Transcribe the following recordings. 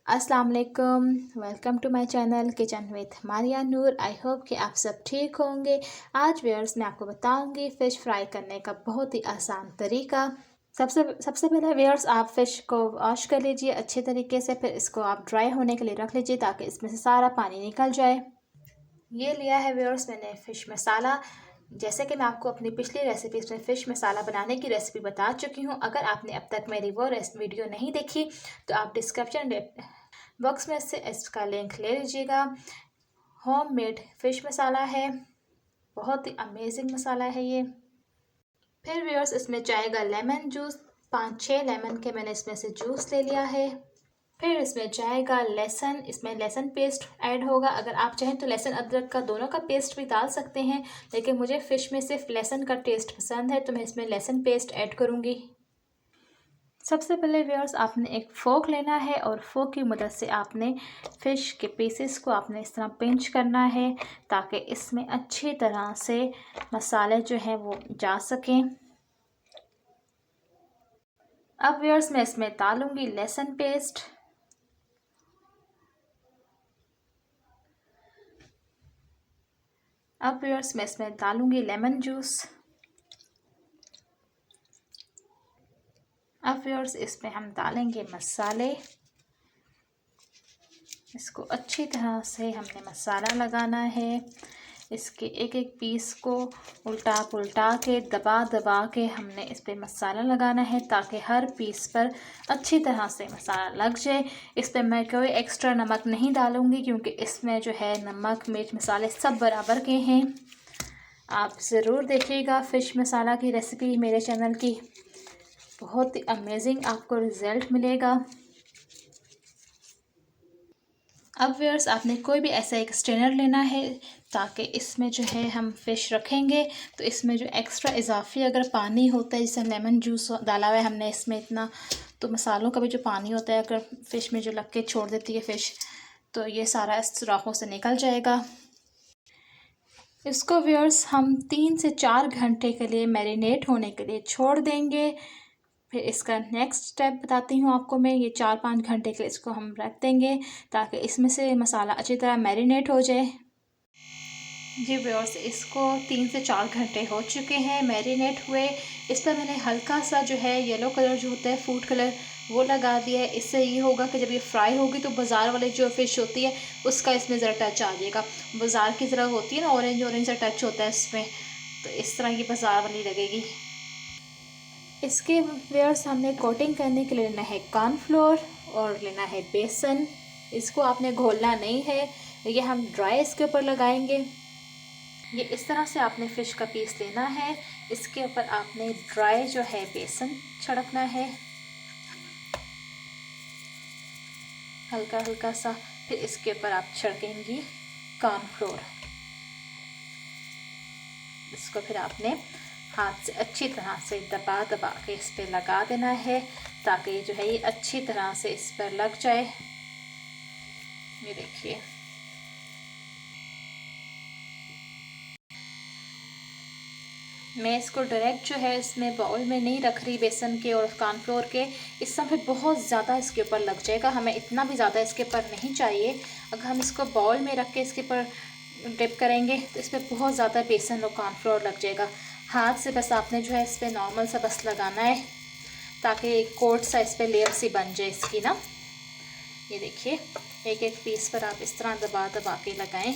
अस्सलाम वालेकुम। Welcome to my channel kitchen with Maria Noor. I hope कि आप सब ठीक होंगे। आज व्यूअर्स मैं आपको बताऊंगी फ़िश फ्राई करने का बहुत ही आसान तरीका। सबसे पहले व्यूअर्स आप फ़िश को वॉश कर लीजिए अच्छे तरीके से। फिर इसको आप ड्राई होने के लिए रख लीजिए ताकि इसमें से सारा पानी निकल जाए। ये लिया है व्यूअर्स मैंने फ़िश मसाला। जैसे कि मैं आपको अपनी पिछली रेसिपी में फ़िश मसाला बनाने की रेसिपी बता चुकी हूँ। अगर आपने अब तक मेरी वो वीडियो नहीं देखी तो आप डिस्क्रिप्शन बॉक्स में से इसका लिंक ले लीजिएगा। होम मेड फ़िश मसाला है, बहुत ही अमेजिंग मसाला है ये। फिर व्यूअर्स इसमें जाएगा लेमन जूस। 5-6 लेमन के मैंने इसमें से जूस ले लिया है। फिर इसमें जाएगा लहसुन। इसमें लहसुन पेस्ट ऐड होगा। अगर आप चाहें तो लहसुन अदरक का दोनों का पेस्ट भी डाल सकते हैं, लेकिन मुझे फ़िश में सिर्फ लहसुन का टेस्ट पसंद है तो मैं इसमें लहसुन पेस्ट ऐड करूँगी। सबसे पहले व्यूअर्स आपने एक फ़ोक लेना है और फ़ोक की मदद से आपने फ़िश के पीसेस को आपने इस तरह पिंच करना है ताकि इसमें अच्छी तरह से मसाले जो हैं वो जा सकें। अब व्यूअर्स मैं इसमें डालूँगी लहसुन पेस्ट। अब व्यूअर्स मैं इसमें डालूँगी लेमन जूस। अब व्यूअर्स इसमें हम डालेंगे मसाले। इसको अच्छी तरह से हमने मसाला लगाना है। इसके एक एक पीस को उल्टा पुल्टा के दबा दबा के हमने इस पर मसाला लगाना है ताकि हर पीस पर अच्छी तरह से मसाला लग जाए। इस पर मैं कोई एक्स्ट्रा नमक नहीं डालूँगी क्योंकि इसमें जो है नमक मिर्च मसाले सब बराबर के हैं। आप ज़रूर देखिएगा फ़िश मसाला की रेसिपी मेरे चैनल की, बहुत ही अमेजिंग आपको रिज़ल्ट मिलेगा। अब व्यूअर्स आपने कोई भी ऐसा एक स्ट्रेनर लेना है ताकि इसमें जो है हम फ़िश रखेंगे तो इसमें जो एक्स्ट्रा इजाफी अगर पानी होता है, जैसे लेमन जूस डाला हुआ है हमने इसमें इतना, तो मसालों का भी जो पानी होता है अगर फ़िश में जो लग के छोड़ देती है फ़िश, तो ये सारा इस सुराखों से निकल जाएगा। इसको व्यूअर्स हम 3 से 4 घंटे के लिए मैरिनेट होने के लिए छोड़ देंगे। फिर इसका नेक्स्ट स्टेप बताती हूँ आपको मैं। ये 4-5 घंटे के लिए इसको हम रख देंगे ताकि इसमें से मसाला अच्छी तरह मैरिनेट हो जाए। जी व्यूअर्स इसको 3 से 4 घंटे हो चुके हैं मैरिनेट हुए। इस पर मैंने हल्का सा जो है येलो कलर जो होता है फूड कलर वो लगा दिया है। इससे ये होगा कि जब ये फ्राई होगी तो बाज़ार वाली जो फ़िश होती है उसका इसमें ज़रा टच आ जाएगा। बाज़ार की तरह होती है ना, ऑरेंज ऑरेंज सा टच होता है इसमें, तो इस तरह ये बाज़ार वाली लगेगी। इसके व्यूअर्स हमने कोटिंग करने के लिए लेना है कॉर्नफ्लोर और लेना है बेसन। इसको आपने घोलना नहीं है, ये हम ड्राई इसके ऊपर लगाएंगे। ये इस तरह से आपने फ़िश का पीस लेना है। इसके ऊपर आपने ड्राई जो है बेसन छिड़कना है हल्का हल्का सा। फिर इसके ऊपर आप छिड़केंगी कॉर्नफ्लोर। इसको फिर आपने हाथ से अच्छी तरह से दबा दबा के इस पर लगा देना है ताकि जो है ये अच्छी तरह से इस पर लग जाए। ये देखिए मैं इसको डायरेक्ट जो है इसमें बाउल में नहीं रख रही बेसन के और कॉर्नफ्लोर के, इस समय बहुत ज़्यादा इसके ऊपर लग जाएगा। हमें इतना भी ज़्यादा इसके ऊपर नहीं चाहिए। अगर हम इसको बाउल में रख के इसके ऊपर डिप करेंगे तो इस पर बहुत ज़्यादा बेसन और कॉर्नफ्लोर लग जाएगा। हाथ से बस आपने जो है इस पर नॉर्मल सा बस लगाना है ताकि एक कोट सा इस पर लेयर सी बन जाए इसकी ना। ये देखिए एक एक पीस पर आप इस तरह दबा दबा के लगाएं।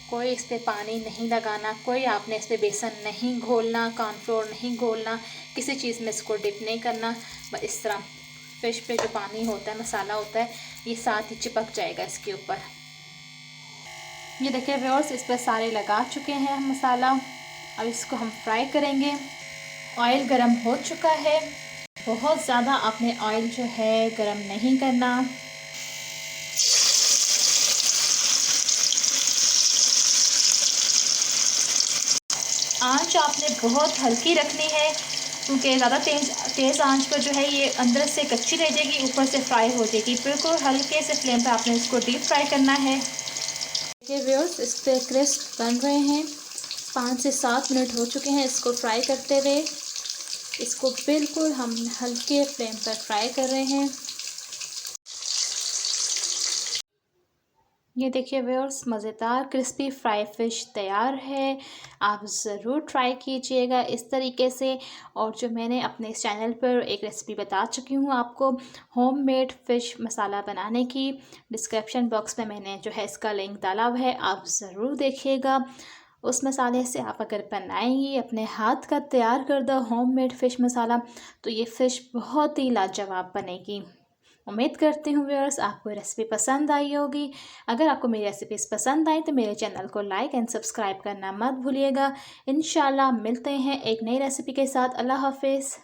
कोई इस पर पानी नहीं लगाना, कोई आपने इस पर बेसन नहीं घोलना, कॉर्नफ्लोर नहीं घोलना, किसी चीज़ में इसको डिप नहीं करना। बस इस तरह फ़िश पे जो पानी होता है मसाला होता है ये साथ ही चिपक जाएगा इसके ऊपर। ये देखिए व्यूअर्स इस पर सारे लगा चुके हैं मसाला। अब इसको हम फ्राई करेंगे। ऑयल गरम हो चुका है। बहुत ज़्यादा आपने ऑयल जो है गरम नहीं करना। आंच आपने बहुत हल्की रखनी है क्योंकि ज़्यादा तेज़ आंच पर जो है ये अंदर से कच्ची रह जाएगी, ऊपर से फ्राई हो जाएगी। बिल्कुल हल्के से फ्लेम पर आपने इसको डीप फ्राई करना है। देखिए व्यूअर्स इस पर क्रिस्प बन रहे हैं। 5 से 7 मिनट हो चुके हैं इसको फ्राई करते हुए। इसको बिल्कुल हम हल्के फ्लेम पर फ्राई कर रहे हैं। ये देखिए व्यूअर्स, मज़ेदार क्रिस्पी फ्राई फ़िश तैयार है। आप ज़रूर ट्राई कीजिएगा इस तरीके से। और जो मैंने अपने इस चैनल पर एक रेसिपी बता चुकी हूँ आपको होममेड फ़िश मसाला बनाने की, डिस्क्रिप्शन बॉक्स में मैंने जो है इसका लिंक डाला हुआ है, आप ज़रूर देखिएगा। उस मसाले से आप अगर बनाएंगी अपने हाथ का तैयार करदा होममेड फ़िश मसाला, तो ये फ़िश बहुत ही लाजवाब बनेगी। उम्मीद करती हूँ व्यूअर्स आपको रेसिपी पसंद आई होगी। अगर आपको मेरी रेसिपीज़ पसंद आई तो मेरे चैनल को लाइक एंड सब्सक्राइब करना मत भूलिएगा। इंशाल्लाह मिलते हैं एक नई रेसिपी के साथ। अल्लाह हाफिज़।